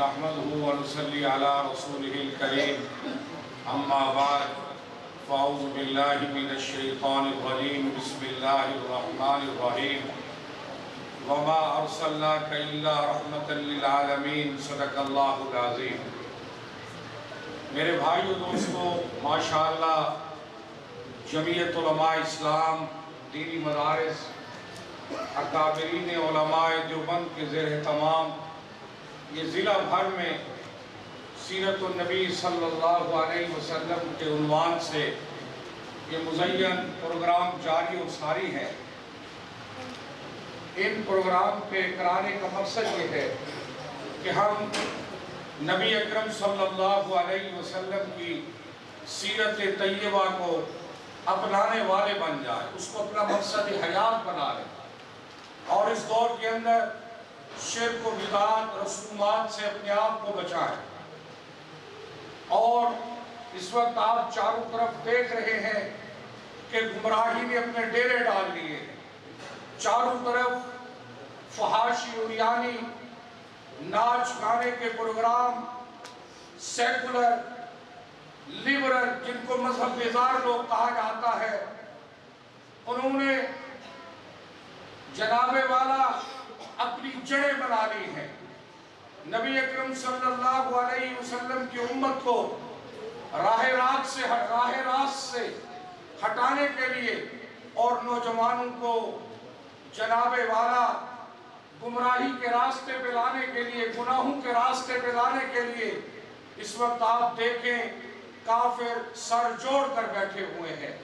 نحمده ونصلي على رسوله الكريم اما بعد فاعوذ بالله من الشيطان الرجيم بسم الله الرحمن الرحيم وما ارسلناك الا رحمة للعالمين صدق اللہ العظیم۔ میرے بھائیو دوستو، ماشاءاللہ جمعیت علماء اسلام، دینی مدارس، اکابرین علماء دیوبند کے زیر اہتمام یہ ضلع بھر میں سیرت النبی صلی اللہ علیہ وسلم کے عنوان سے یہ مزین پروگرام جاری و ساری ہے۔ ان پروگرام کے کرانے کا مقصد یہ ہے کہ ہم نبی اکرم صلی اللہ علیہ وسلم کی سیرت طیبہ کو اپنانے والے بن جائیں، اس کو اپنا مقصد حیات بنا لیں، اور اس دور کے اندر شرک و بدعات رسومات سے اپنے آپ کو بچائیں۔ اور اس وقت آپ چاروں طرف دیکھ رہے ہیں کہ گمراہی نے اپنے ڈیرے ڈال لیے ہیں۔ چاروں طرف فحاشی عریانی، ناچ گانے کے پروگرام، سیکولر، لیبرل، جن کو مذہب بیزار لوگ کہا جاتا ہے، انہوں نے جناب والا اپنی جڑیں بنا لی ہیں۔ نبی اکرم صلی اللہ علیہ وسلم کی امت کو راہ راست سے ہٹانے کے لیے اور نوجوانوں کو جناب والا گمراہی کے راستے پہ لانے کے لیے، گناہوں کے راستے پہ لانے کے لیے اس وقت آپ دیکھیں کافر سر جوڑ کر بیٹھے ہوئے ہیں۔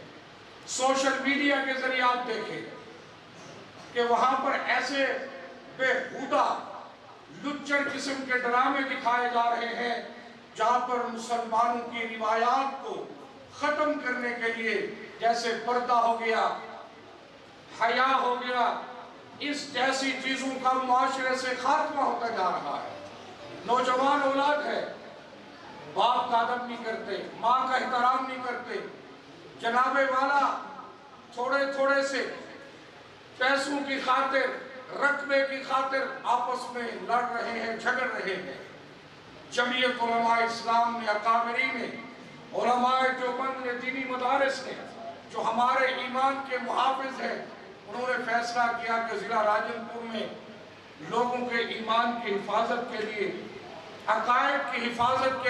سوشل میڈیا کے ذریعے آپ دیکھیں کہ وہاں پر ایسے بےہودہ لچر قسم کے ڈرامے دکھائے جا رہے ہیں جہاں پر مسلمانوں کی روایات کو ختم کرنے کے لیے، جیسے پردہ ہو گیا، حیا ہو گیا، اس جیسی چیزوں کا معاشرے سے خاتمہ ہوتا جا رہا ہے۔ نوجوان اولاد ہے، باپ کا ادب نہیں کرتے، ماں کا احترام نہیں کرتے، جناب والا تھوڑے تھوڑے سے پیسوں کی خاطر، رقبے کی خاطر آپس میں لڑ رہے ہیں، جھگڑ رہے ہیں۔ جمعیت علماء اسلام نے، اکابرین نے، علماء دیوبند نے، دینی مدارس نے، جو ہمارے ایمان کے محافظ ہیں، انہوں نے فیصلہ کیا کہ ضلع راجن پور میں لوگوں کے ایمان کی حفاظت کے لیے، عقائد کی حفاظت کے